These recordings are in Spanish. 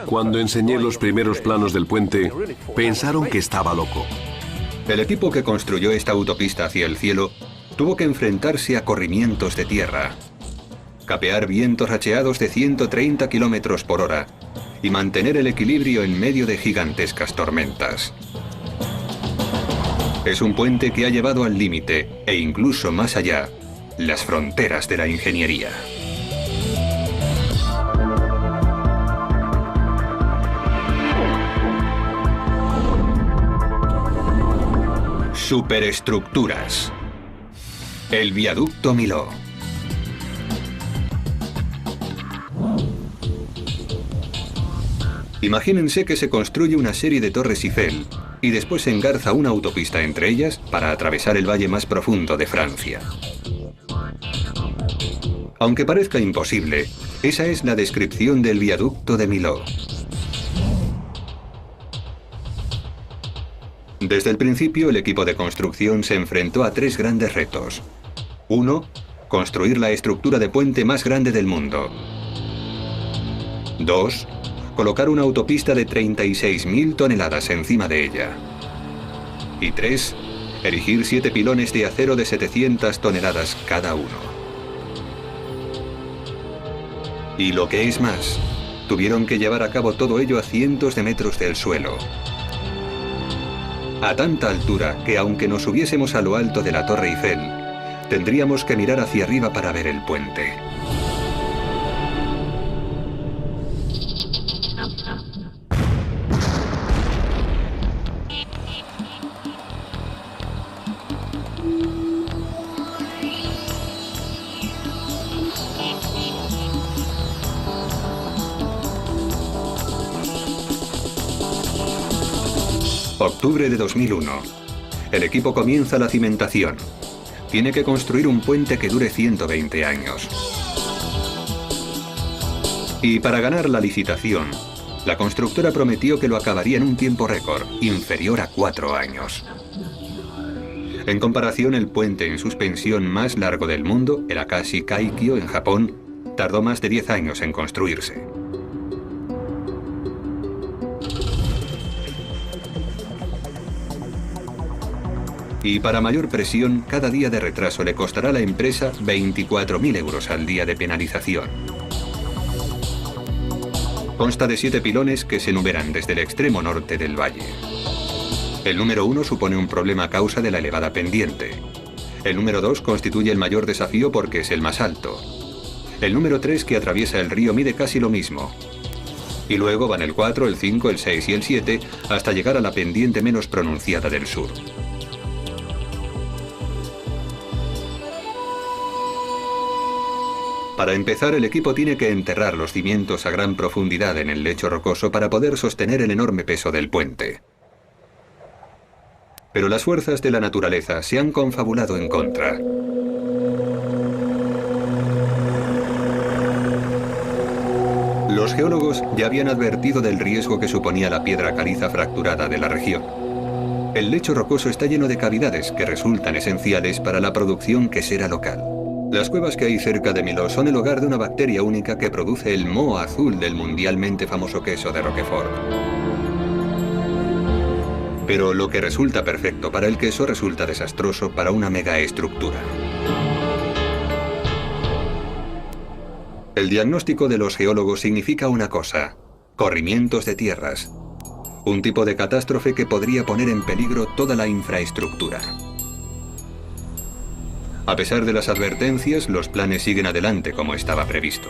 Cuando enseñé los primeros planos del puente, pensaron que estaba loco. El equipo que construyó esta autopista hacia el cielo tuvo que enfrentarse a corrimientos de tierra, capear vientos racheados de 130 kilómetros por hora y mantener el equilibrio en medio de gigantescas tormentas. Es un puente que ha llevado al límite, e incluso más allá, las fronteras de la ingeniería. Superestructuras. El viaducto Millau. Imagínense que se construye una serie de torres Eiffel y después se engarza una autopista entre ellas para atravesar el valle más profundo de Francia. Aunque parezca imposible, esa es la descripción del viaducto de Millau. Desde el principio, el equipo de construcción se enfrentó a tres grandes retos. 1. Construir la estructura de puente más grande del mundo. 2. Colocar una autopista de 36.000 toneladas encima de ella. Y 3. Erigir 7 pilones de acero de 700 toneladas cada uno. Y lo que es más, tuvieron que llevar a cabo todo ello a cientos de metros del suelo. A tanta altura que aunque nos subiésemos a lo alto de la Torre Eiffel, tendríamos que mirar hacia arriba para ver el puente. Octubre de 2001. El equipo comienza la cimentación. Tiene que construir un puente que dure 120 años. Y para ganar la licitación, la constructora prometió que lo acabaría en un tiempo récord, inferior a 4 años. En comparación, el puente en suspensión más largo del mundo, el Akashi Kaikyo en Japón, tardó más de 10 años en construirse. Y para mayor presión, cada día de retraso le costará a la empresa 24.000 euros al día de penalización. Consta de 7 pilones que se numeran desde el extremo norte del valle. El número 1 supone un problema a causa de la elevada pendiente. El número 2 constituye el mayor desafío porque es el más alto. El número 3, que atraviesa el río, mide casi lo mismo. Y luego van el 4, el 5, el 6 y el 7 hasta llegar a la pendiente menos pronunciada del sur. Para empezar, el equipo tiene que enterrar los cimientos a gran profundidad en el lecho rocoso para poder sostener el enorme peso del puente. Pero las fuerzas de la naturaleza se han confabulado en contra. Los geólogos ya habían advertido del riesgo que suponía la piedra caliza fracturada de la región. El lecho rocoso está lleno de cavidades que resultan esenciales para la producción quesera local. Las cuevas que hay cerca de Millau son el hogar de una bacteria única que produce el moho azul del mundialmente famoso queso de Roquefort. Pero lo que resulta perfecto para el queso resulta desastroso para una megaestructura. El diagnóstico de los geólogos significa una cosa: corrimientos de tierras. Un tipo de catástrofe que podría poner en peligro toda la infraestructura. A pesar de las advertencias, los planes siguen adelante como estaba previsto.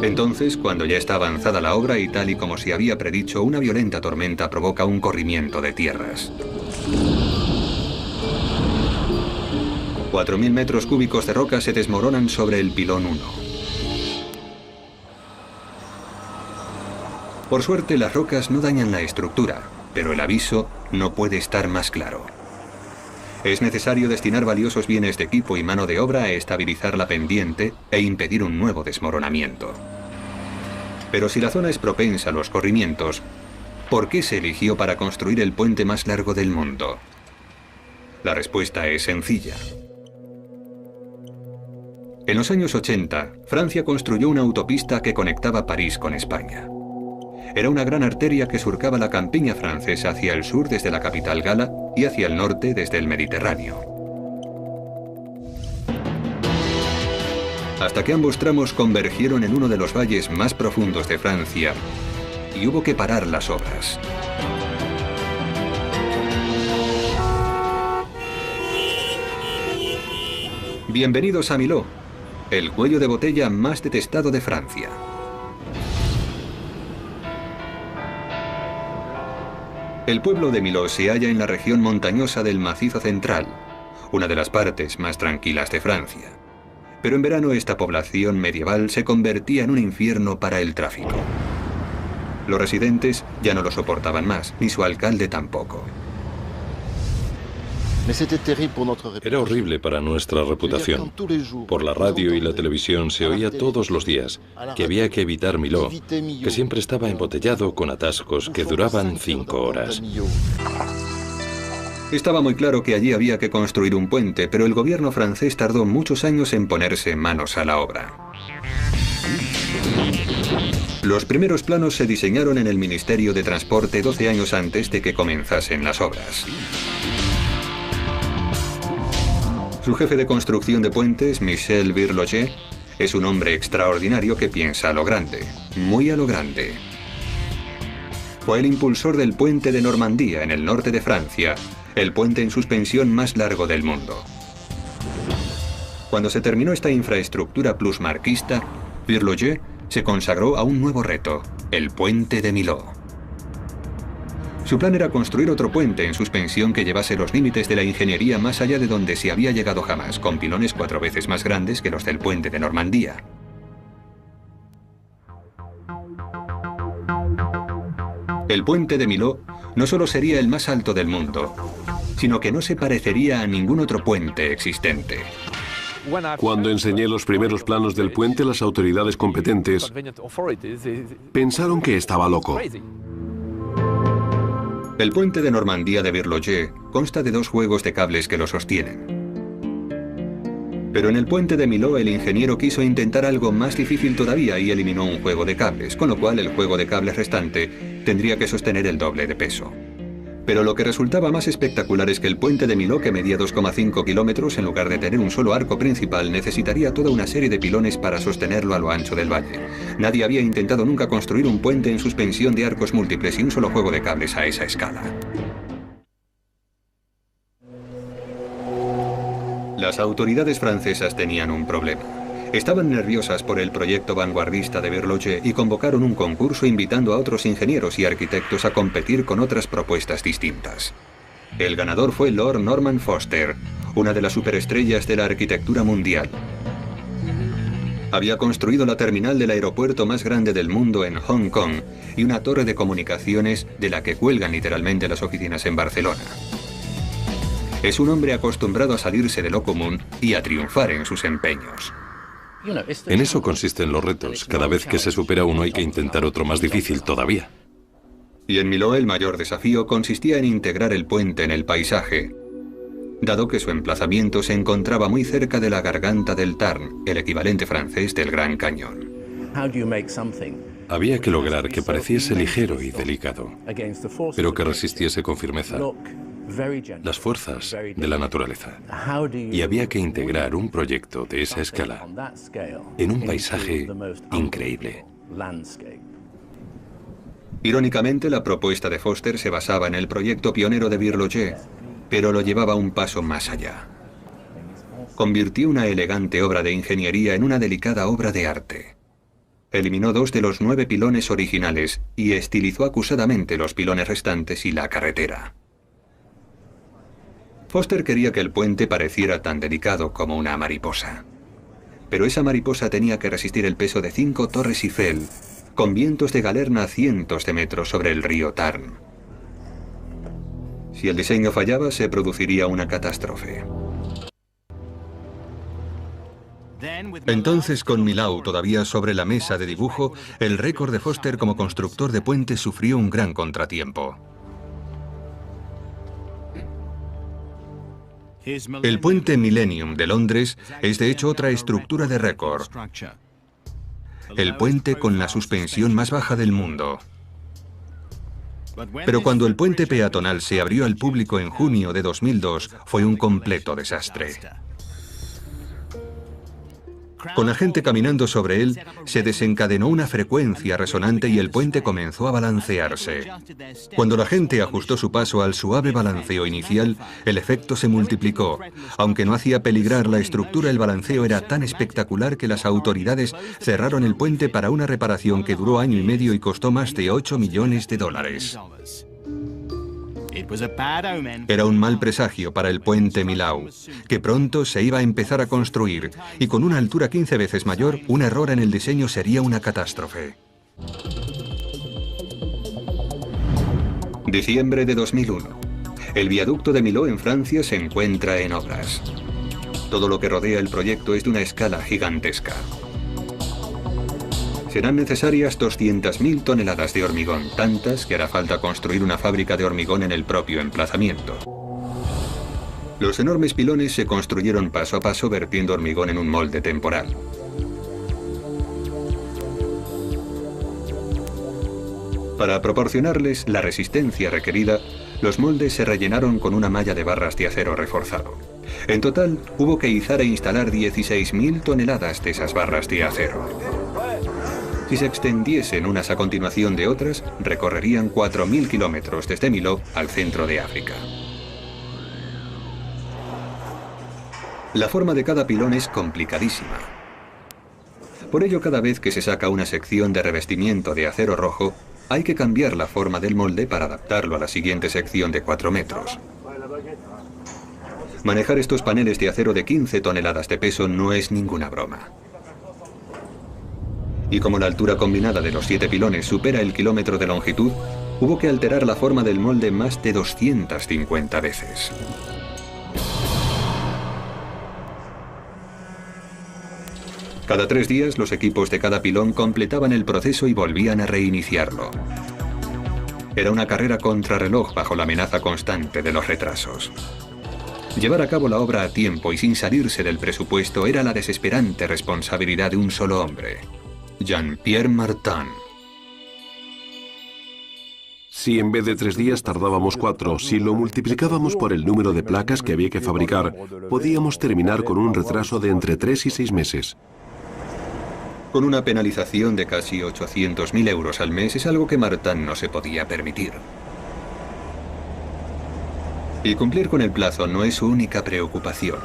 Entonces, cuando ya está avanzada la obra y tal y como se había predicho, una violenta tormenta provoca un corrimiento de tierras. 4.000 metros cúbicos de roca se desmoronan sobre el pilón 1. Por suerte, las rocas no dañan la estructura, pero el aviso no puede estar más claro. Es necesario destinar valiosos bienes de equipo y mano de obra a estabilizar la pendiente e impedir un nuevo desmoronamiento. Pero si la zona es propensa a los corrimientos, ¿por qué se eligió para construir el puente más largo del mundo? La respuesta es sencilla. En los años 80, Francia construyó una autopista que conectaba París con España. Era una gran arteria que surcaba la campiña francesa hacia el sur desde la capital gala y hacia el norte desde el Mediterráneo. Hasta que ambos tramos convergieron en uno de los valles más profundos de Francia y hubo que parar las obras. Bienvenidos a Millau, el cuello de botella más detestado de Francia. El pueblo de Millau se halla en la región montañosa del Macizo Central, una de las partes más tranquilas de Francia. Pero en verano esta población medieval se convertía en un infierno para el tráfico. Los residentes ya no lo soportaban más, ni su alcalde tampoco. Era horrible para nuestra reputación. Por la radio y la televisión se oía todos los días que había que evitar Millau, que siempre estaba embotellado con atascos que duraban 5 horas. Estaba muy claro que allí había que construir un puente, pero el gobierno francés tardó muchos años en ponerse manos a la obra. Los primeros planos se diseñaron en el Ministerio de Transporte 12 años antes de que comenzasen las obras. Su jefe de construcción de puentes, Michel Virloget, es un hombre extraordinario que piensa a lo grande, muy a lo grande. Fue el impulsor del puente de Normandía en el norte de Francia, el puente en suspensión más largo del mundo. Cuando se terminó esta infraestructura plusmarquista, Virloget se consagró a un nuevo reto, el puente de Millau. Su plan era construir otro puente en suspensión que llevase los límites de la ingeniería más allá de donde se había llegado jamás, con pilones 4 veces más grandes que los del puente de Normandía. El puente de Millau no solo sería el más alto del mundo, sino que no se parecería a ningún otro puente existente. Cuando enseñé los primeros planos del puente, las autoridades competentes pensaron que estaba loco. El puente de Normandía de Virloget consta de 2 juegos de cables que lo sostienen. Pero en el puente de Millau el ingeniero quiso intentar algo más difícil todavía y eliminó un juego de cables, con lo cual el juego de cables restante tendría que sostener el doble de peso. Pero lo que resultaba más espectacular es que el puente de Millau, que medía 2,5 kilómetros, en lugar de tener un solo arco principal, necesitaría toda una serie de pilones para sostenerlo a lo ancho del valle. Nadie había intentado nunca construir un puente en suspensión de arcos múltiples y un solo juego de cables a esa escala. Las autoridades francesas tenían un problema. Estaban nerviosas por el proyecto vanguardista de Virloget y convocaron un concurso invitando a otros ingenieros y arquitectos a competir con otras propuestas distintas. El ganador fue Lord Norman Foster, una de las superestrellas de la arquitectura mundial. Había construido la terminal del aeropuerto más grande del mundo en Hong Kong y una torre de comunicaciones de la que cuelgan literalmente las oficinas en Barcelona. Es un hombre acostumbrado a salirse de lo común y a triunfar en sus empeños. En eso consisten los retos. Cada vez que se supera uno hay que intentar otro más difícil todavía. Y en Millau el mayor desafío consistía en integrar el puente en el paisaje, dado que su emplazamiento se encontraba muy cerca de la garganta del Tarn, el equivalente francés del Gran Cañón. Había que lograr que pareciese ligero y delicado, pero que resistiese con firmeza las fuerzas de la naturaleza. Y había que integrar un proyecto de esa escala en un paisaje increíble. Irónicamente, la propuesta de Foster se basaba en el proyecto pionero de Virloget, pero lo llevaba un paso más allá. Convirtió una elegante obra de ingeniería en una delicada obra de arte. Eliminó 2 de los 9 pilones originales y estilizó acusadamente los pilones restantes y la carretera. Foster quería que el puente pareciera tan delicado como una mariposa. Pero esa mariposa tenía que resistir el peso de 5 torres Eiffel, con vientos de galerna a cientos de metros sobre el río Tarn. Si el diseño fallaba, se produciría una catástrofe. Entonces, con Millau todavía sobre la mesa de dibujo, el récord de Foster como constructor de puentes sufrió un gran contratiempo. El puente Millennium de Londres es de hecho otra estructura de récord. El puente con la suspensión más baja del mundo. Pero cuando el puente peatonal se abrió al público en junio de 2002, fue un completo desastre. Con la gente caminando sobre él, se desencadenó una frecuencia resonante y el puente comenzó a balancearse. Cuando la gente ajustó su paso al suave balanceo inicial, el efecto se multiplicó. Aunque no hacía peligrar la estructura, el balanceo era tan espectacular que las autoridades cerraron el puente para una reparación que duró año y medio y costó más de $8 millones. Era un mal presagio para el puente Millau, que pronto se iba a empezar a construir, y con una altura 15 veces mayor, un error en el diseño sería una catástrofe. Diciembre de 2001. El viaducto de Millau en Francia se encuentra en obras. Todo lo que rodea el proyecto es de una escala gigantesca. Serán necesarias 200.000 toneladas de hormigón, tantas que hará falta construir una fábrica de hormigón en el propio emplazamiento. Los enormes pilones se construyeron paso a paso vertiendo hormigón en un molde temporal. Para proporcionarles la resistencia requerida, los moldes se rellenaron con una malla de barras de acero reforzado. En total, hubo que izar e instalar 16.000 toneladas de esas barras de acero. Si se extendiesen unas a continuación de otras, recorrerían 4.000 kilómetros desde Millau al centro de África. La forma de cada pilón es complicadísima. Por ello, cada vez que se saca una sección de revestimiento de acero rojo, hay que cambiar la forma del molde para adaptarlo a la siguiente sección de 4 metros. Manejar estos paneles de acero de 15 toneladas de peso no es ninguna broma. Y como la altura combinada de los 7 pilones supera el kilómetro de longitud, hubo que alterar la forma del molde más de 250 veces. Cada 3 días, los equipos de cada pilón completaban el proceso y volvían a reiniciarlo. Era una carrera contrarreloj bajo la amenaza constante de los retrasos. Llevar a cabo la obra a tiempo y sin salirse del presupuesto era la desesperante responsabilidad de un solo hombre: Jean-Pierre Martin. Si en vez de 3 días tardábamos 4, si lo multiplicábamos por el número de placas que había que fabricar, podíamos terminar con un retraso de entre 3 y 6 meses. Con una penalización de casi 800.000 euros al mes es algo que Martin no se podía permitir. Y cumplir con el plazo no es su única preocupación.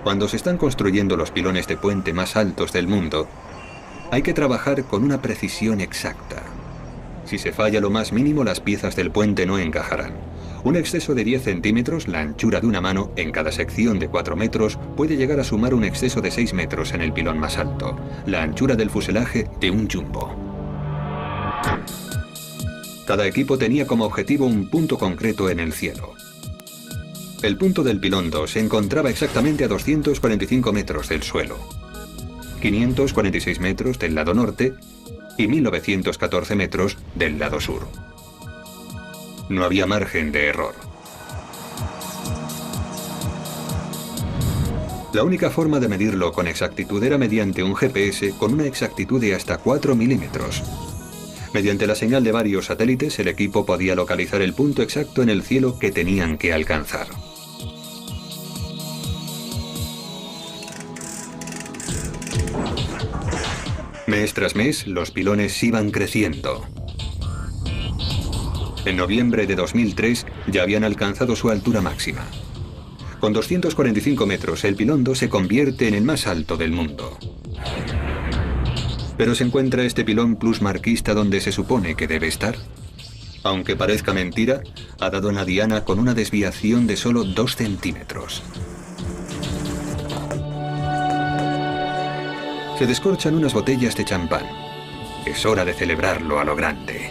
Cuando se están construyendo los pilones de puente más altos del mundo, hay que trabajar con una precisión exacta. Si se falla lo más mínimo, las piezas del puente no encajarán. Un exceso de 10 centímetros, la anchura de una mano, en cada sección de 4 metros, puede llegar a sumar un exceso de 6 metros en el pilón más alto, la anchura del fuselaje de un jumbo. Cada equipo tenía como objetivo un punto concreto en el cielo. El punto del pilón 2 se encontraba exactamente a 245 metros del suelo, 546 metros del lado norte y 1914 metros del lado sur. No había margen de error. La única forma de medirlo con exactitud era mediante un GPS con una exactitud de hasta 4 milímetros. Mediante la señal de varios satélites, el equipo podía localizar el punto exacto en el cielo que tenían que alcanzar. Mes tras mes, los pilones iban creciendo. En noviembre de 2003 ya habían alcanzado su altura máxima. Con 245 metros, el pilón 2 se convierte en el más alto del mundo. ¿Pero se encuentra este pilón plusmarquista donde se supone que debe estar? Aunque parezca mentira, ha dado en la diana con una desviación de solo 2 centímetros. Se descorchan unas botellas de champán. Es hora de celebrarlo a lo grande.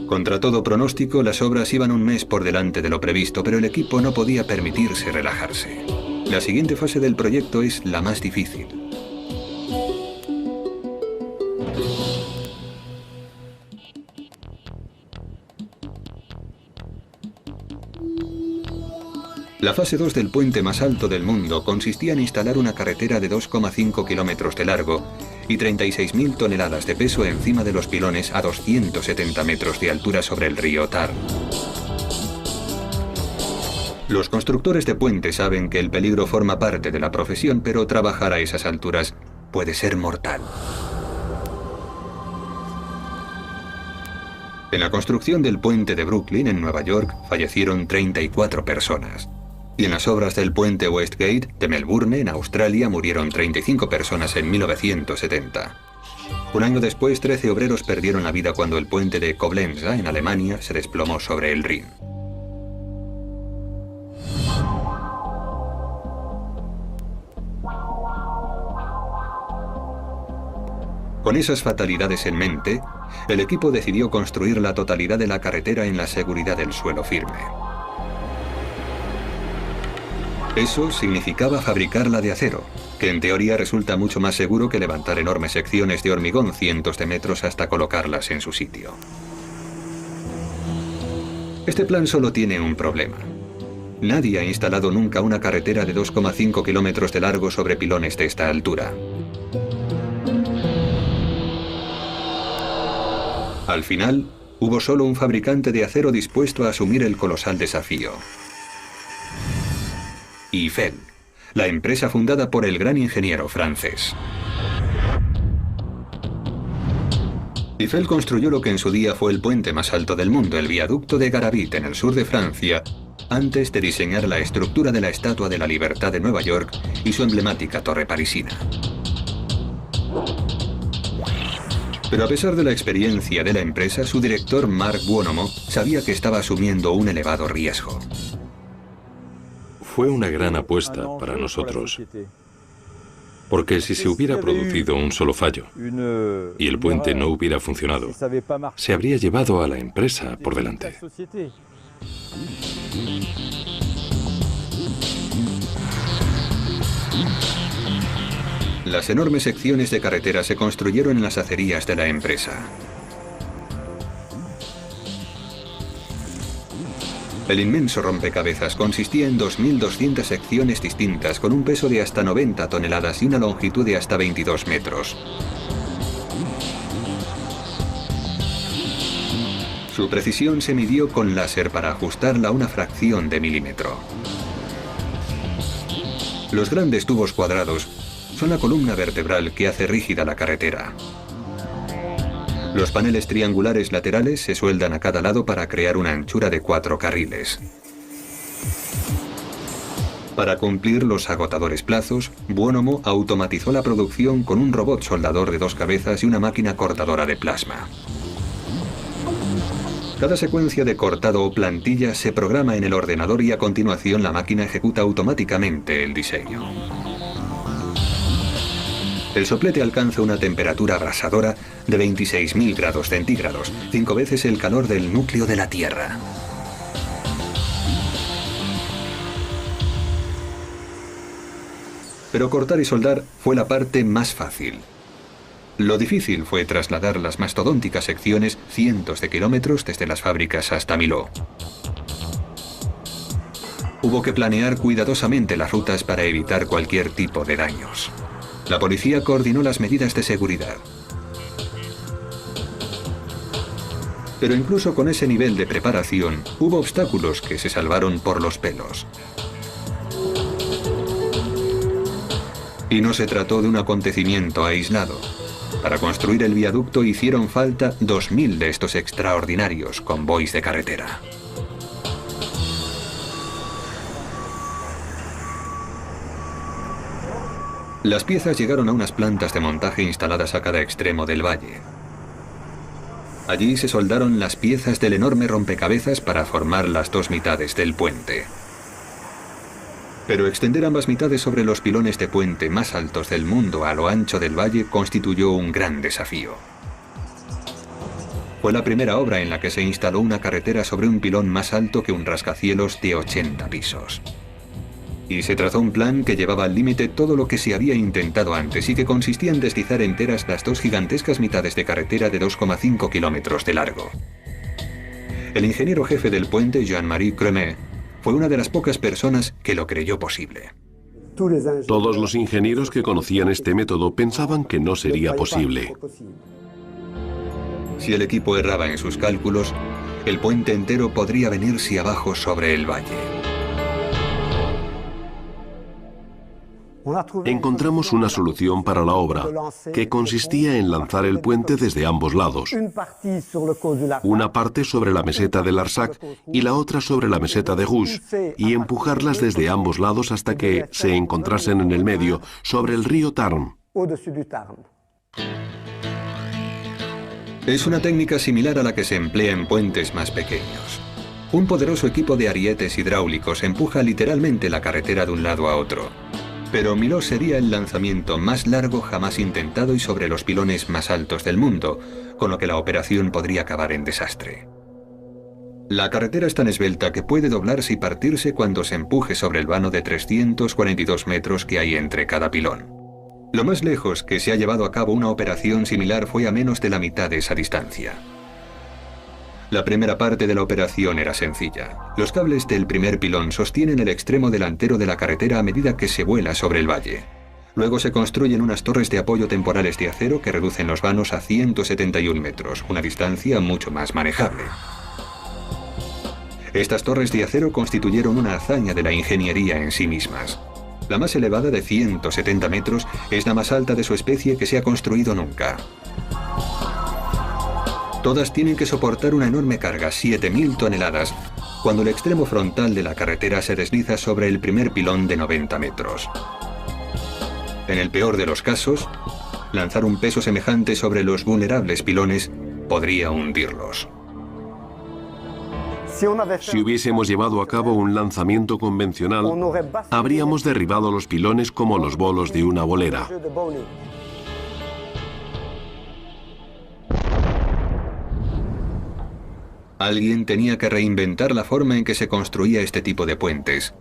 Contra todo pronóstico, las obras iban un mes por delante de lo previsto, pero el equipo no podía permitirse relajarse. La siguiente fase del proyecto es la más difícil. La fase 2 del puente más alto del mundo consistía en instalar una carretera de 2,5 kilómetros de largo y 36.000 toneladas de peso encima de los pilones a 270 metros de altura sobre el río Tarn. Los constructores de puentes saben que el peligro forma parte de la profesión, pero trabajar a esas alturas puede ser mortal. En la construcción del puente de Brooklyn, en Nueva York, fallecieron 34 personas. Y en las obras del puente Westgate de Melbourne, en Australia, murieron 35 personas en 1970. Un año después, 13 obreros perdieron la vida cuando el puente de Koblenza, en Alemania, se desplomó sobre el Rin. Con esas fatalidades en mente, el equipo decidió construir la totalidad de la carretera en la seguridad del suelo firme. Eso significaba fabricarla de acero, que en teoría resulta mucho más seguro que levantar enormes secciones de hormigón cientos de metros hasta colocarlas en su sitio. Este plan solo tiene un problema. Nadie ha instalado nunca una carretera de 2,5 kilómetros de largo sobre pilones de esta altura. Al final, hubo solo un fabricante de acero dispuesto a asumir el colosal desafío. Eiffel, la empresa fundada por el gran ingeniero francés. Eiffel construyó lo que en su día fue el puente más alto del mundo, el viaducto de Garabit, en el sur de Francia, antes de diseñar la estructura de la Estatua de la Libertad de Nueva York y su emblemática torre parisina. Pero a pesar de la experiencia de la empresa, su director Marc Buonomo sabía que estaba asumiendo un elevado riesgo. Fue una gran apuesta para nosotros, porque si se hubiera producido un solo fallo y el puente no hubiera funcionado, se habría llevado a la empresa por delante. Las enormes secciones de carretera se construyeron en las acerías de la empresa. El inmenso rompecabezas consistía en 2.200 secciones distintas con un peso de hasta 90 toneladas y una longitud de hasta 22 metros. Su precisión se midió con láser para ajustarla a una fracción de milímetro. Los grandes tubos cuadrados son la columna vertebral que hace rígida la carretera. Los paneles triangulares laterales se sueldan a cada lado para crear una anchura de 4 carriles. Para cumplir los agotadores plazos, Buonomo automatizó la producción con un robot soldador de 2 cabezas y una máquina cortadora de plasma. Cada secuencia de cortado o plantilla se programa en el ordenador y a continuación la máquina ejecuta automáticamente el diseño. El soplete alcanza una temperatura abrasadora de 26.000 grados centígrados, 5 veces el calor del núcleo de la Tierra. Pero cortar y soldar fue la parte más fácil. Lo difícil fue trasladar las mastodónticas secciones cientos de kilómetros desde las fábricas hasta Millau. Hubo que planear cuidadosamente las rutas para evitar cualquier tipo de daños. La policía coordinó las medidas de seguridad. Pero incluso con ese nivel de preparación, hubo obstáculos que se salvaron por los pelos. Y no se trató de un acontecimiento aislado. Para construir el viaducto hicieron falta 2.000 de estos extraordinarios convoys de carretera. Las piezas llegaron a unas plantas de montaje instaladas a cada extremo del valle. Allí se soldaron las piezas del enorme rompecabezas para formar las 2 mitades del puente. Pero extender ambas mitades sobre los pilones de puente más altos del mundo a lo ancho del valle constituyó un gran desafío. Fue la primera obra en la que se instaló una carretera sobre un pilón más alto que un rascacielos de 80 pisos. Y se trazó un plan que llevaba al límite todo lo que se había intentado antes y que consistía en deslizar enteras las 2 gigantescas mitades de carretera de 2,5 kilómetros de largo. El ingeniero jefe del puente, Jean-Marie Cremet, fue una de las pocas personas que lo creyó posible. Todos los ingenieros que conocían este método pensaban que no sería posible. Si el equipo erraba en sus cálculos, el puente entero podría venirse abajo sobre el valle. Encontramos una solución para la obra, que consistía en lanzar el puente desde ambos lados. Una parte sobre la meseta de Larzac y la otra sobre la meseta de Rouge, y empujarlas desde ambos lados hasta que se encontrasen en el medio, sobre el río Tarn. Es una técnica similar a la que se emplea en puentes más pequeños. Un poderoso equipo de arietes hidráulicos empuja literalmente la carretera de un lado a otro. Pero Millau sería el lanzamiento más largo jamás intentado y sobre los pilones más altos del mundo, con lo que la operación podría acabar en desastre. La carretera es tan esbelta que puede doblarse y partirse cuando se empuje sobre el vano de 342 metros que hay entre cada pilón. Lo más lejos que se ha llevado a cabo una operación similar fue a menos de la mitad de esa distancia. La primera parte de la operación era sencilla. Los cables del primer pilón sostienen el extremo delantero de la carretera a medida que se vuela sobre el valle. Luego se construyen unas torres de apoyo temporales de acero que reducen los vanos a 171 metros, una distancia mucho más manejable. Estas torres de acero constituyeron una hazaña de la ingeniería en sí mismas. La más elevada, de 170 metros, es la más alta de su especie que se ha construido nunca. Todas tienen que soportar una enorme carga, 7.000 toneladas, cuando el extremo frontal de la carretera se desliza sobre el primer pilón de 90 metros. En el peor de los casos, lanzar un peso semejante sobre los vulnerables pilones podría hundirlos. Si hubiésemos llevado a cabo un lanzamiento convencional, habríamos derribado los pilones como los bolos de una bolera. Alguien tenía que reinventar la forma en que se construía este tipo de puentes,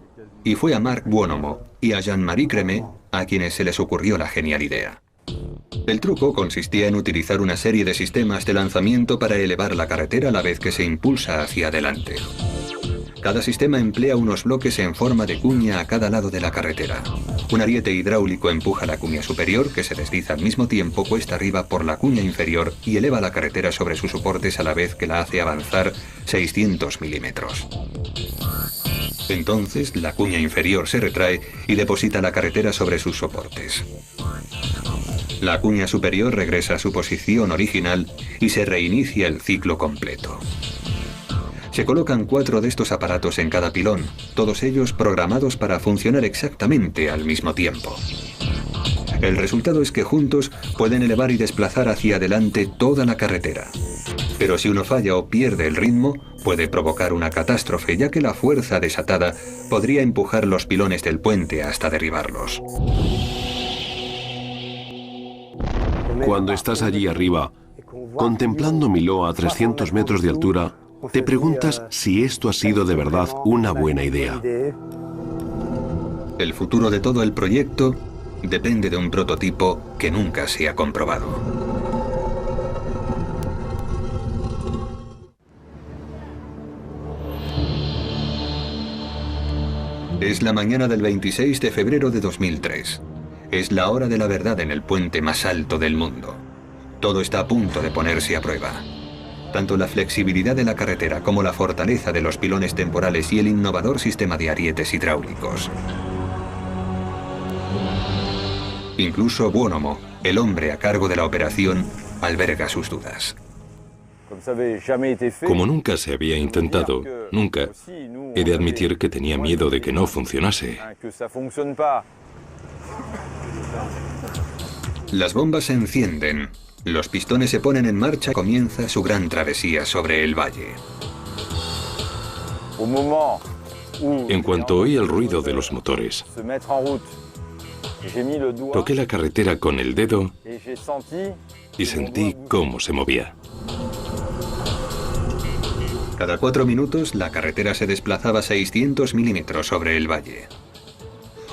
y fue a Marc Buonomo y a Jean-Marie Crémet a quienes se les ocurrió la genial idea. El truco consistía en utilizar una serie de sistemas de lanzamiento para elevar la carretera a la vez que se impulsa hacia adelante. Cada sistema emplea unos bloques en forma de cuña a cada lado de la carretera. Un ariete hidráulico empuja la cuña superior, que se desliza al mismo tiempo cuesta arriba por la cuña inferior y eleva la carretera sobre sus soportes a la vez que la hace avanzar 600 milímetros. Entonces, la cuña inferior se retrae y deposita la carretera sobre sus soportes. La cuña superior regresa a su posición original y se reinicia el ciclo completo. Se colocan 4 de estos aparatos en cada pilón, todos ellos programados para funcionar exactamente al mismo tiempo. El resultado es que juntos pueden elevar y desplazar hacia adelante toda la carretera. Pero si uno falla o pierde el ritmo, puede provocar una catástrofe, ya que la fuerza desatada podría empujar los pilones del puente hasta derribarlos. Cuando estás allí arriba, contemplando Millau a 300 metros de altura, te preguntas si esto ha sido de verdad una buena idea. El futuro de todo el proyecto depende de un prototipo que nunca se ha comprobado. Es la mañana del 26 de febrero de 2003. Es la hora de la verdad en el puente más alto del mundo. Todo está a punto de ponerse a prueba. Tanto la flexibilidad de la carretera como la fortaleza de los pilones temporales y el innovador sistema de arietes hidráulicos. Incluso Buonomo, el hombre a cargo de la operación, alberga sus dudas. Como nunca se había intentado, nunca, he de admitir que tenía miedo de que no funcionase. Las bombas se encienden. Los pistones se ponen en marcha y comienza su gran travesía sobre el valle. En cuanto oí el ruido de los motores, toqué la carretera con el dedo y sentí cómo se movía. Cada 4 minutos, la carretera se desplazaba 600 milímetros sobre el valle.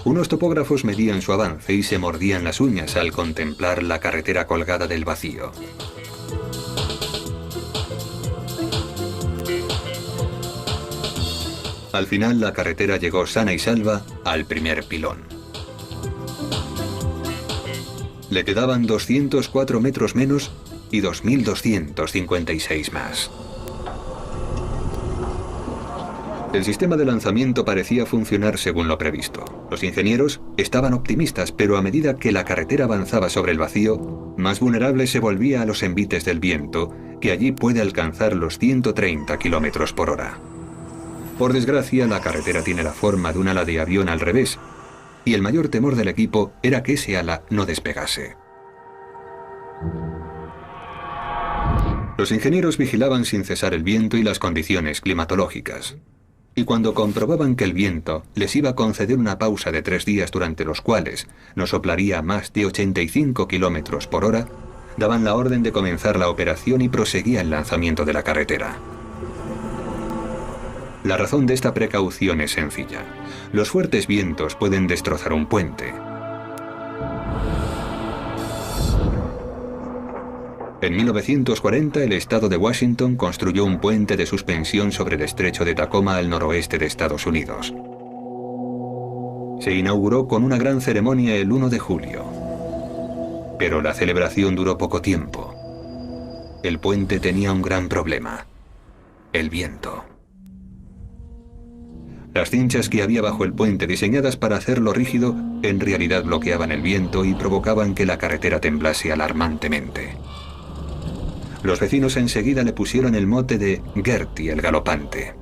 Unos topógrafos medían su avance y se mordían las uñas al contemplar la carretera colgada del vacío. Al final, la carretera llegó sana y salva al primer pilón. Le quedaban 204 metros menos y 2.256 más. El sistema de lanzamiento parecía funcionar según lo previsto. Los ingenieros estaban optimistas, pero a medida que la carretera avanzaba sobre el vacío, más vulnerable se volvía a los envites del viento, que allí puede alcanzar los 130 kilómetros por hora. Por desgracia, la carretera tiene la forma de un ala de avión al revés, y el mayor temor del equipo era que ese ala no despegase. Los ingenieros vigilaban sin cesar el viento y las condiciones climatológicas. Y cuando comprobaban que el viento les iba a conceder una pausa de 3 días durante los cuales no soplaría más de 85 kilómetros por hora, daban la orden de comenzar la operación y proseguía el lanzamiento de la carretera. La razón de esta precaución es sencilla. Los fuertes vientos pueden destrozar un puente. En 1940, el estado de Washington construyó un puente de suspensión sobre el estrecho de Tacoma al noroeste de Estados Unidos. Se inauguró con una gran ceremonia el 1 de julio. Pero la celebración duró poco tiempo. El puente tenía un gran problema: el viento. Las cinchas que había bajo el puente, diseñadas para hacerlo rígido, en realidad bloqueaban el viento y provocaban que la carretera temblase alarmantemente. Los vecinos enseguida le pusieron el mote de Gertie el galopante.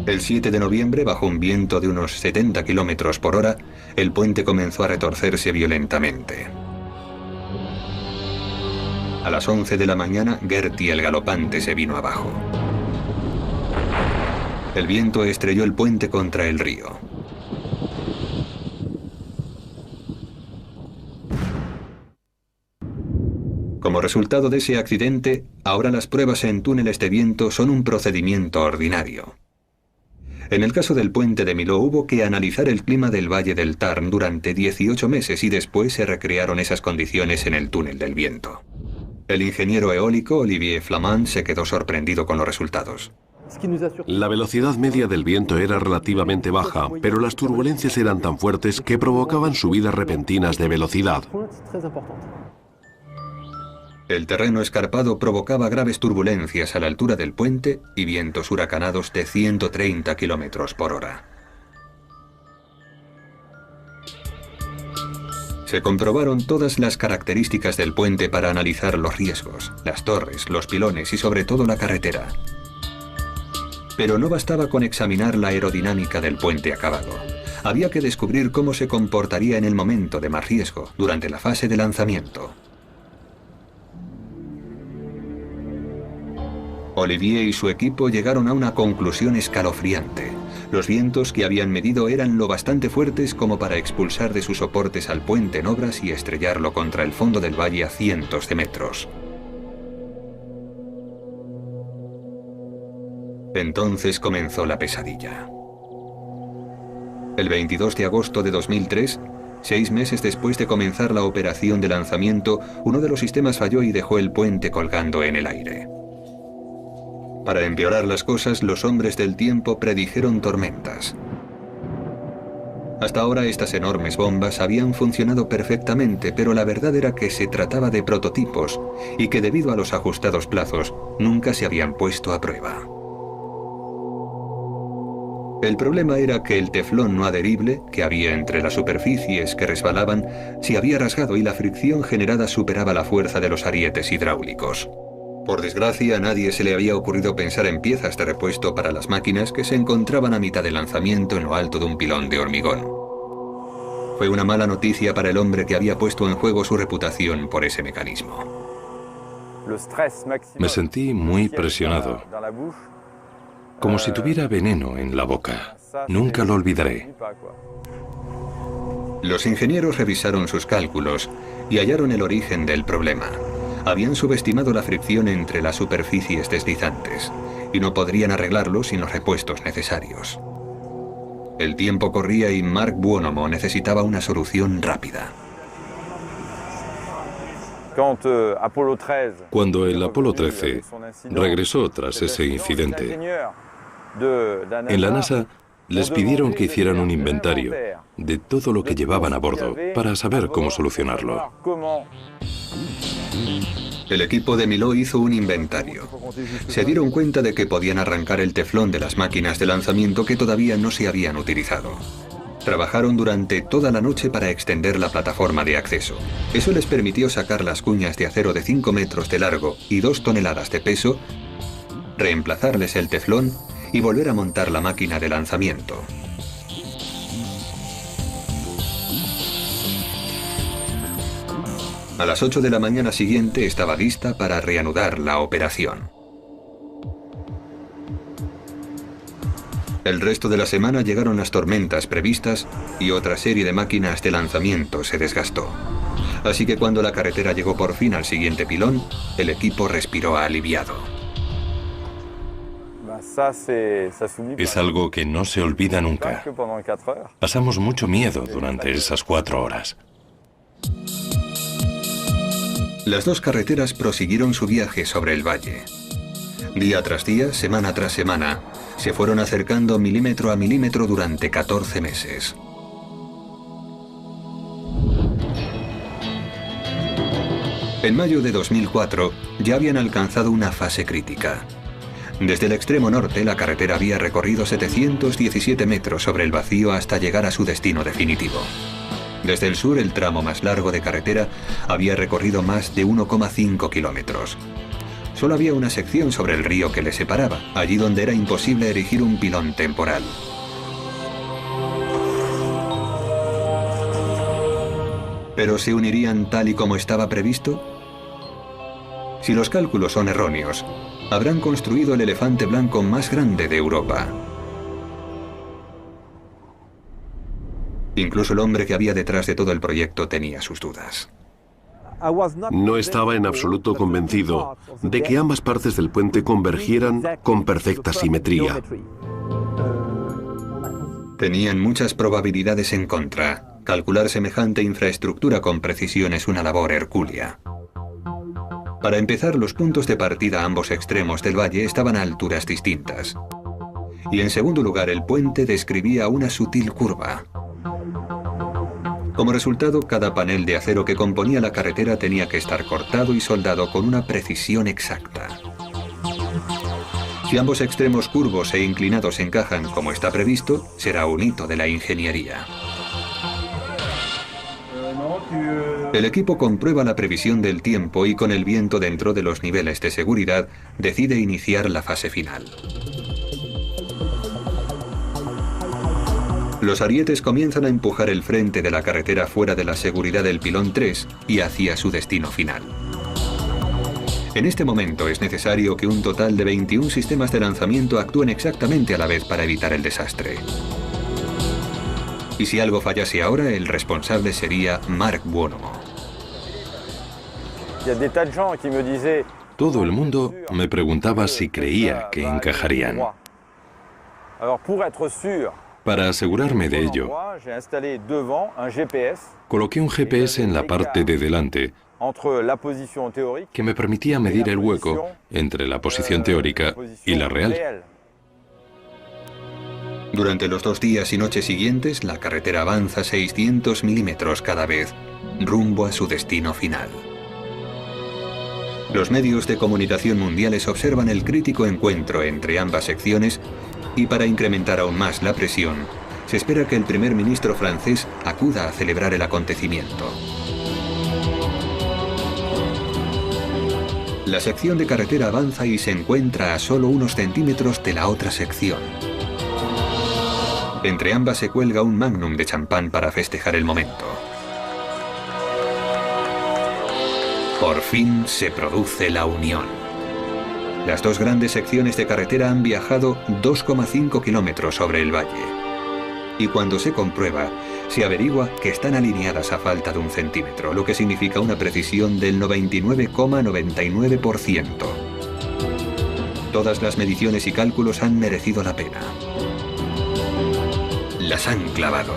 El 7 de noviembre, bajo un viento de unos 70 kilómetros por hora, el puente comenzó a retorcerse violentamente. A las 11 de la mañana, Gertie el galopante se vino abajo. El viento estrelló el puente contra el río. Como resultado de ese accidente, ahora las pruebas en túneles de viento son un procedimiento ordinario. En el caso del puente de Millau hubo que analizar el clima del Valle del Tarn durante 18 meses y después se recrearon esas condiciones en el túnel del viento. El ingeniero eólico Olivier Flamand se quedó sorprendido con los resultados. La velocidad media del viento era relativamente baja, pero las turbulencias eran tan fuertes que provocaban subidas repentinas de velocidad. El terreno escarpado provocaba graves turbulencias a la altura del puente y vientos huracanados de 130 kilómetros por hora. Se comprobaron todas las características del puente para analizar los riesgos, las torres, los pilones y sobre todo la carretera. Pero no bastaba con examinar la aerodinámica del puente acabado. Había que descubrir cómo se comportaría en el momento de más riesgo, durante la fase de lanzamiento. Olivier y su equipo llegaron a una conclusión escalofriante. Los vientos que habían medido eran lo bastante fuertes como para expulsar de sus soportes al puente en obras y estrellarlo contra el fondo del valle a cientos de metros. Entonces comenzó la pesadilla. El 22 de agosto de 2003, 6 meses después de comenzar la operación de lanzamiento, uno de los sistemas falló y dejó el puente colgando en el aire. Para empeorar las cosas, los hombres del tiempo predijeron tormentas. Hasta ahora estas enormes bombas habían funcionado perfectamente, pero la verdad era que se trataba de prototipos y que debido a los ajustados plazos nunca se habían puesto a prueba. El problema era que el teflón no adherible que había entre las superficies que resbalaban se había rasgado y la fricción generada superaba la fuerza de los arietes hidráulicos. Por desgracia, a nadie se le había ocurrido pensar en piezas de repuesto para las máquinas que se encontraban a mitad de lanzamiento en lo alto de un pilón de hormigón. Fue una mala noticia para el hombre que había puesto en juego su reputación por ese mecanismo. Me sentí muy presionado, como si tuviera veneno en la boca. Nunca lo olvidaré. Los ingenieros revisaron sus cálculos y hallaron el origen del problema. Habían subestimado la fricción entre las superficies deslizantes y no podrían arreglarlo sin los repuestos necesarios. El tiempo corría y Mark Buonomo necesitaba una solución rápida. Cuando el Apolo 13 regresó tras ese incidente, en la NASA les pidieron que hicieran un inventario de todo lo que llevaban a bordo para saber cómo solucionarlo. El equipo de Milot hizo un inventario. Se dieron cuenta de que podían arrancar el teflón de las máquinas de lanzamiento que todavía no se habían utilizado. Trabajaron durante toda la noche para extender la plataforma de acceso. Eso les permitió sacar las cuñas de acero de 5 metros de largo y 2 toneladas de peso, reemplazarles el teflón y volver a montar la máquina de lanzamiento. A las 8 de la mañana siguiente estaba lista para reanudar la operación. El resto de la semana llegaron las tormentas previstas y otra serie de máquinas de lanzamiento se desgastó. Así que cuando la carretera llegó por fin al siguiente pilón, el equipo respiró aliviado. Es algo que no se olvida nunca. Pasamos mucho miedo durante esas 4 horas. Las dos carreteras prosiguieron su viaje sobre el valle. Día tras día, semana tras semana, se fueron acercando milímetro a milímetro durante 14 meses. En mayo de 2004, ya habían alcanzado una fase crítica. Desde el extremo norte, la carretera había recorrido 717 metros sobre el vacío hasta llegar a su destino definitivo. Desde el sur, el tramo más largo de carretera había recorrido más de 1,5 kilómetros. Solo había una sección sobre el río que le separaba, allí donde era imposible erigir un pilón temporal. ¿Pero se unirían tal y como estaba previsto? Si los cálculos son erróneos, habrán construido el elefante blanco más grande de Europa. Incluso el hombre que había detrás de todo el proyecto tenía sus dudas. No estaba en absoluto convencido de que ambas partes del puente convergieran con perfecta simetría. Tenían muchas probabilidades en contra. Calcular semejante infraestructura con precisión es una labor hercúlea. Para empezar, los puntos de partida a ambos extremos del valle estaban a alturas distintas. Y en segundo lugar, el puente describía una sutil curva. Como resultado, cada panel de acero que componía la carretera tenía que estar cortado y soldado con una precisión exacta. Si ambos extremos curvos e inclinados encajan como está previsto, será un hito de la ingeniería. El equipo comprueba la previsión del tiempo y con el viento dentro de los niveles de seguridad, decide iniciar la fase final. Los arietes comienzan a empujar el frente de la carretera fuera de la seguridad del pilón 3 y hacia su destino final. En este momento es necesario que un total de 21 sistemas de lanzamiento actúen exactamente a la vez para evitar el desastre. Y si algo fallase ahora, el responsable sería Mark Buonomo. Todo el mundo me preguntaba si creía que encajarían. Para asegurarme de ello, coloqué un GPS en la parte de delante que me permitía medir el hueco entre la posición teórica y la real. Durante los 2 días y noches siguientes, la carretera avanza 600 milímetros cada vez, rumbo a su destino final. Los medios de comunicación mundiales observan el crítico encuentro entre ambas secciones y para incrementar aún más la presión, se espera que el primer ministro francés acuda a celebrar el acontecimiento. La sección de carretera avanza y se encuentra a solo unos centímetros de la otra sección. Entre ambas se cuelga un magnum de champán para festejar el momento. Por fin se produce la unión. Las dos grandes secciones de carretera han viajado 2,5 kilómetros sobre el valle. Y cuando se comprueba, se averigua que están alineadas a falta de 1 centímetro, lo que significa una precisión del 99,99%. Todas las mediciones y cálculos han merecido la pena. Las han clavado.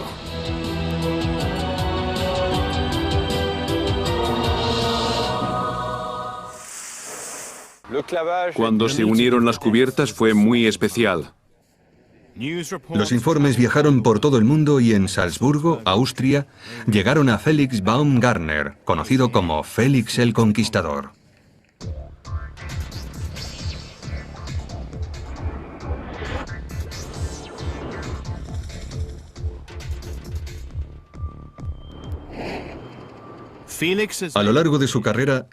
Cuando se unieron las cubiertas fue muy especial. Los informes viajaron por todo el mundo y en Salzburgo, Austria, llegaron a Felix Baumgartner, conocido como Félix el Conquistador. A lo largo de su carrera,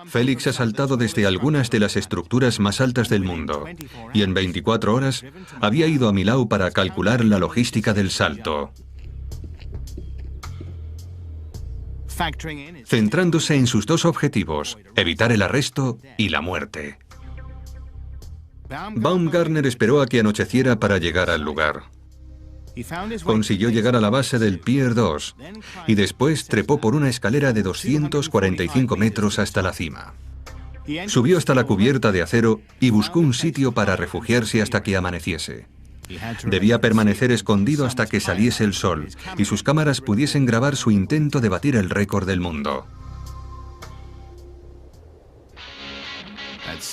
Félix ha saltado desde algunas de las estructuras más altas del mundo y en 24 horas había ido a Millau para calcular la logística del salto, centrándose en sus dos objetivos, evitar el arresto y la muerte. Baumgartner esperó a que anocheciera para llegar al lugar. Consiguió llegar a la base del Pier 2 y después trepó por una escalera de 245 metros hasta la cima. Subió hasta la cubierta de acero y buscó un sitio para refugiarse hasta que amaneciese. Debía permanecer escondido hasta que saliese el sol y sus cámaras pudiesen grabar su intento de batir el récord del mundo.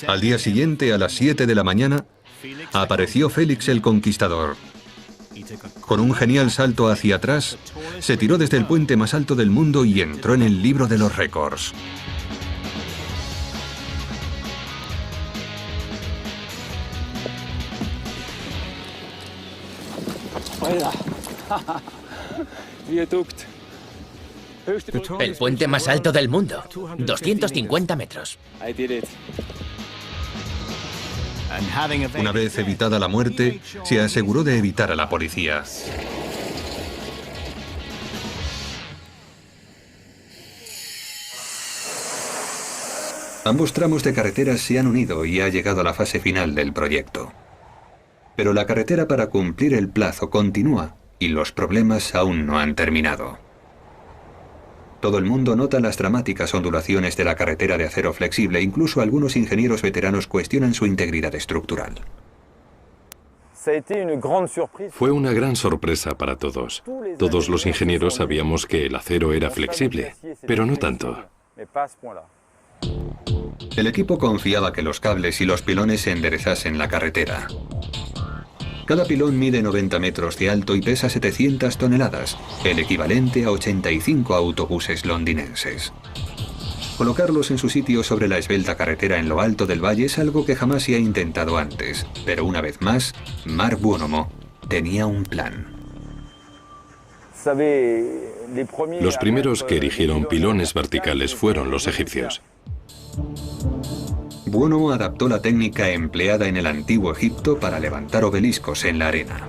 Al día siguiente, a las 7 de la mañana, apareció Félix el Conquistador. Con un genial salto hacia atrás, se tiró desde el puente más alto del mundo y entró en el libro de los récords. El puente más alto del mundo, 250 metros. Una vez evitada la muerte, se aseguró de evitar a la policía. Ambos tramos de carretera se han unido y ha llegado a la fase final del proyecto. Pero la carretera para cumplir el plazo continúa y los problemas aún no han terminado. Todo el mundo nota las dramáticas ondulaciones de la carretera de acero flexible, incluso algunos ingenieros veteranos cuestionan su integridad estructural. Fue una gran sorpresa para todos. Todos los ingenieros sabíamos que el acero era flexible, pero no tanto. El equipo confiaba que los cables y los pilones enderezasen la carretera. Cada pilón mide 90 metros de alto y pesa 700 toneladas, el equivalente a 85 autobuses londinenses. Colocarlos en su sitio sobre la esbelta carretera en lo alto del valle es algo que jamás se ha intentado antes, pero una vez más, Marc Buonomo tenía un plan. Los primeros que erigieron pilones verticales fueron los egipcios. Buonomo adaptó la técnica empleada en el antiguo Egipto para levantar obeliscos en la arena.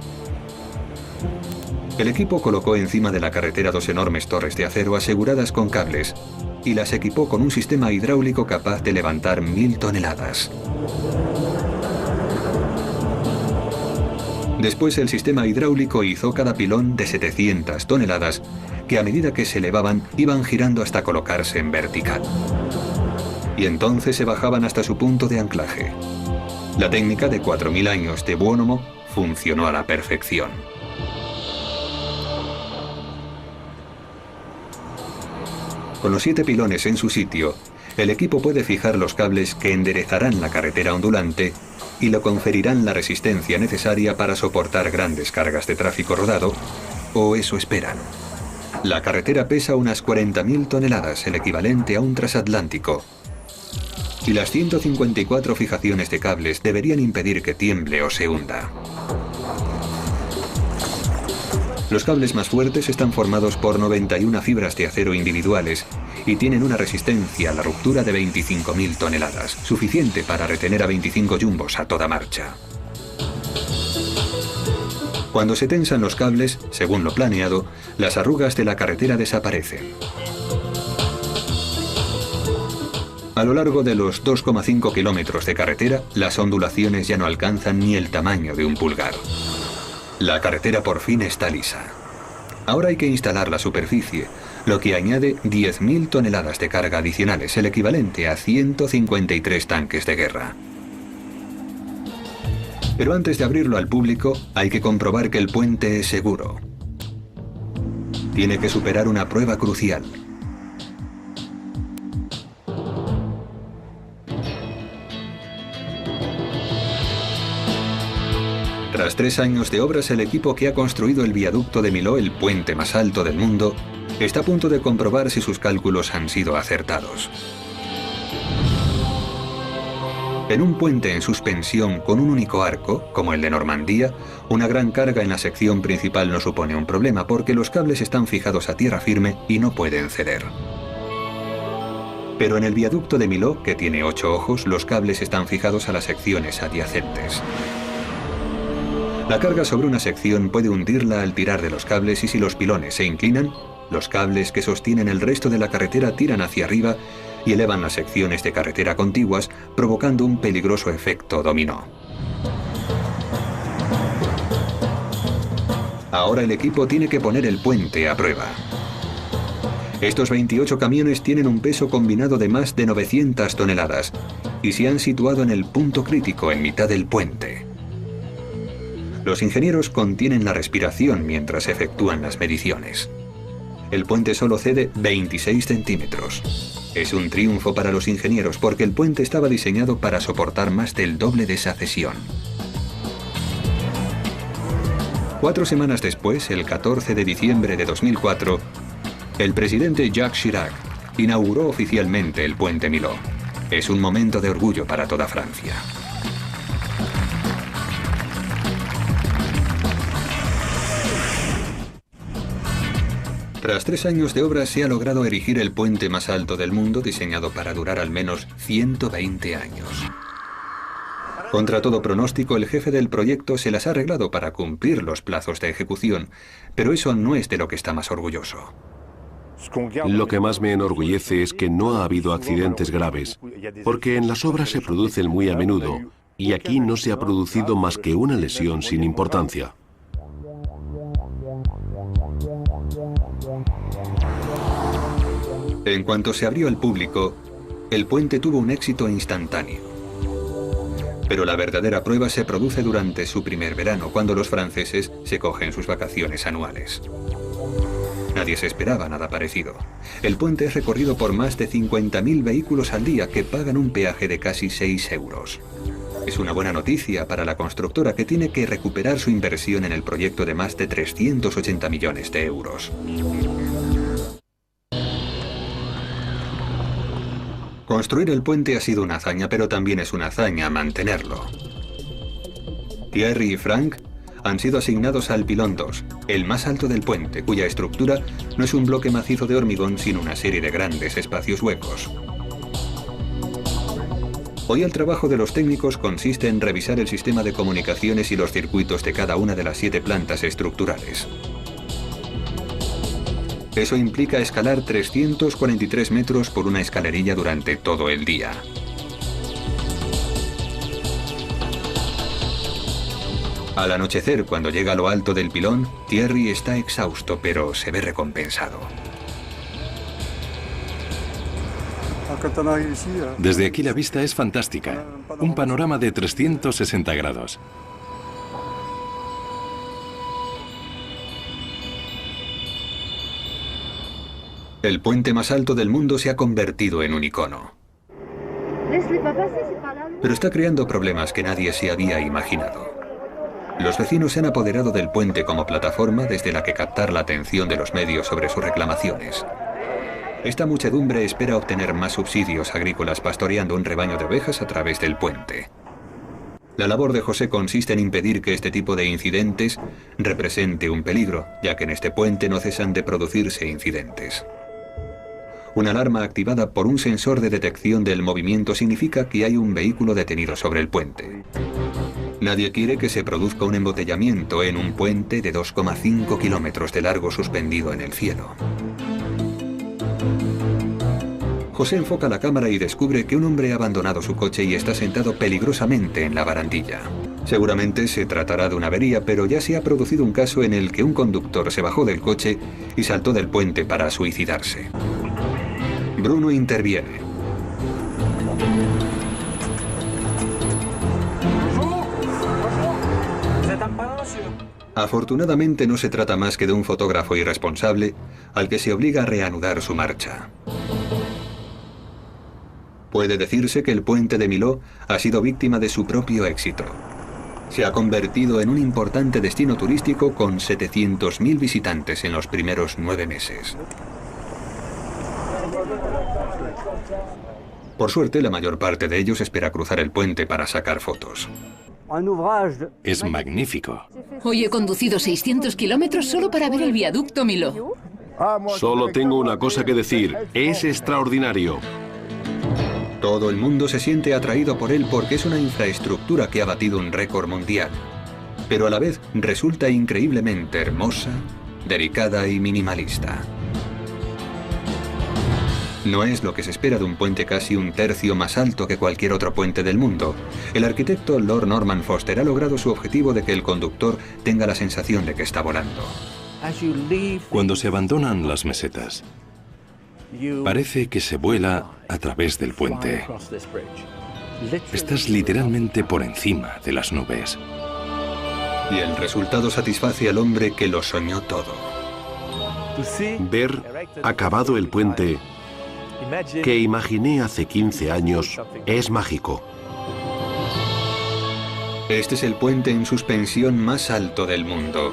El equipo colocó encima de la carretera dos enormes torres de acero aseguradas con cables y las equipó con un sistema hidráulico capaz de levantar 1000 toneladas. Después el sistema hidráulico hizo cada pilón de 700 toneladas que a medida que se elevaban iban girando hasta colocarse en vertical. Y entonces se bajaban hasta su punto de anclaje. La técnica de 4000 años de Buonomo funcionó a la perfección. Con los 7 pilones en su sitio, el equipo puede fijar los cables que enderezarán la carretera ondulante y le conferirán la resistencia necesaria para soportar grandes cargas de tráfico rodado, o eso esperan. La carretera pesa unas 40.000 toneladas, el equivalente a un transatlántico. Y las 154 fijaciones de cables deberían impedir que tiemble o se hunda. Los cables más fuertes están formados por 91 fibras de acero individuales y tienen una resistencia a la ruptura de 25.000 toneladas, suficiente para retener a 25 jumbos a toda marcha. Cuando se tensan los cables, según lo planeado, las arrugas de la carretera desaparecen. A lo largo de los 2,5 kilómetros de carretera, las ondulaciones ya no alcanzan ni el tamaño de un pulgar. La carretera por fin está lisa. Ahora hay que instalar la superficie, lo que añade 10.000 toneladas de carga adicionales, el equivalente a 153 tanques de guerra. Pero antes de abrirlo al público, hay que comprobar que el puente es seguro. Tiene que superar una prueba crucial. Tras 3 años de obras, el equipo que ha construido el viaducto de Millau, el puente más alto del mundo, está a punto de comprobar si sus cálculos han sido acertados. En un puente en suspensión con un único arco, como el de Normandía, una gran carga en la sección principal no supone un problema porque los cables están fijados a tierra firme y no pueden ceder. Pero en el viaducto de Millau, que tiene 8 ojos, los cables están fijados a las secciones adyacentes. La carga sobre una sección puede hundirla al tirar de los cables y si los pilones se inclinan, los cables que sostienen el resto de la carretera tiran hacia arriba y elevan las secciones de carretera contiguas, provocando un peligroso efecto dominó. Ahora el equipo tiene que poner el puente a prueba. Estos 28 camiones tienen un peso combinado de más de 900 toneladas y se han situado en el punto crítico en mitad del puente. Los ingenieros contienen la respiración mientras efectúan las mediciones. El puente solo cede 26 centímetros. Es un triunfo para los ingenieros porque el puente estaba diseñado para soportar más del doble de esa cesión. 4 semanas después, el 14 de diciembre de 2004, el presidente Jacques Chirac inauguró oficialmente el puente Millau. Es un momento de orgullo para toda Francia. Tras 3 años de obra se ha logrado erigir el puente más alto del mundo, diseñado para durar al menos 120 años. Contra todo pronóstico, el jefe del proyecto se las ha arreglado para cumplir los plazos de ejecución, pero eso no es de lo que está más orgulloso. Lo que más me enorgullece es que no ha habido accidentes graves, porque en las obras se producen muy a menudo, y aquí no se ha producido más que una lesión sin importancia. En cuanto se abrió al público, el puente tuvo un éxito instantáneo. Pero la verdadera prueba se produce durante su primer verano, cuando los franceses se cogen sus vacaciones anuales. Nadie se esperaba nada parecido. El puente es recorrido por más de 50.000 vehículos al día que pagan un peaje de casi 6 euros. Es una buena noticia para la constructora que tiene que recuperar su inversión en el proyecto de más de 380 millones de euros. Construir el puente ha sido una hazaña, pero también es una hazaña mantenerlo. Thierry y Frank han sido asignados al pilón 2, el más alto del puente, cuya estructura no es un bloque macizo de hormigón, sino una serie de grandes espacios huecos. Hoy el trabajo de los técnicos consiste en revisar el sistema de comunicaciones y los circuitos de cada una de las 7 plantas estructurales. Eso implica escalar 343 metros por una escalerilla durante todo el día. Al anochecer, cuando llega a lo alto del pilón, Thierry está exhausto, pero se ve recompensado. Desde aquí la vista es fantástica. Un panorama de 360 grados. El puente más alto del mundo se ha convertido en un icono. Pero está creando problemas que nadie se había imaginado. Los vecinos se han apoderado del puente como plataforma desde la que captar la atención de los medios sobre sus reclamaciones. Esta muchedumbre espera obtener más subsidios agrícolas pastoreando un rebaño de ovejas a través del puente. La labor de José consiste en impedir que este tipo de incidentes represente un peligro, ya que en este puente no cesan de producirse incidentes. Una alarma activada por un sensor de detección del movimiento significa que hay un vehículo detenido sobre el puente. Nadie quiere que se produzca un embotellamiento en un puente de 2,5 kilómetros de largo suspendido en el cielo. José enfoca la cámara y descubre que un hombre ha abandonado su coche y está sentado peligrosamente en la barandilla. Seguramente se tratará de una avería, pero ya se ha producido un caso en el que un conductor se bajó del coche y saltó del puente para suicidarse. Bruno interviene. Afortunadamente no se trata más que de un fotógrafo irresponsable al que se obliga a reanudar su marcha. Puede decirse que el puente de Millau ha sido víctima de su propio éxito. se ha convertido en un importante destino turístico con 700.000 visitantes en los primeros 9 meses. Por suerte, la mayor parte de ellos espera cruzar el puente para sacar fotos. Es magnífico. Hoy he conducido 600 kilómetros solo para ver el viaducto Millau. Solo tengo una cosa que decir. Es extraordinario. Todo el mundo se siente atraído por él porque es una infraestructura que ha batido un récord mundial. Pero a la vez resulta increíblemente hermosa, delicada y minimalista. No es lo que se espera de un puente casi un tercio más alto que cualquier otro puente del mundo. El arquitecto Lord Norman Foster ha logrado su objetivo de que el conductor tenga la sensación de que está volando. Cuando se abandonan las mesetas, parece que se vuela a través del puente. Estás literalmente por encima de las nubes. Y el resultado satisface al hombre que lo soñó todo. Ver acabado el puente que imaginé hace 15 años es mágico. Este es el puente en suspensión más alto del mundo.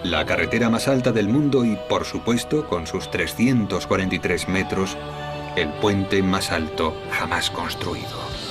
La carretera más alta del mundo y, por supuesto, con sus 343 metros, el puente más alto jamás construido.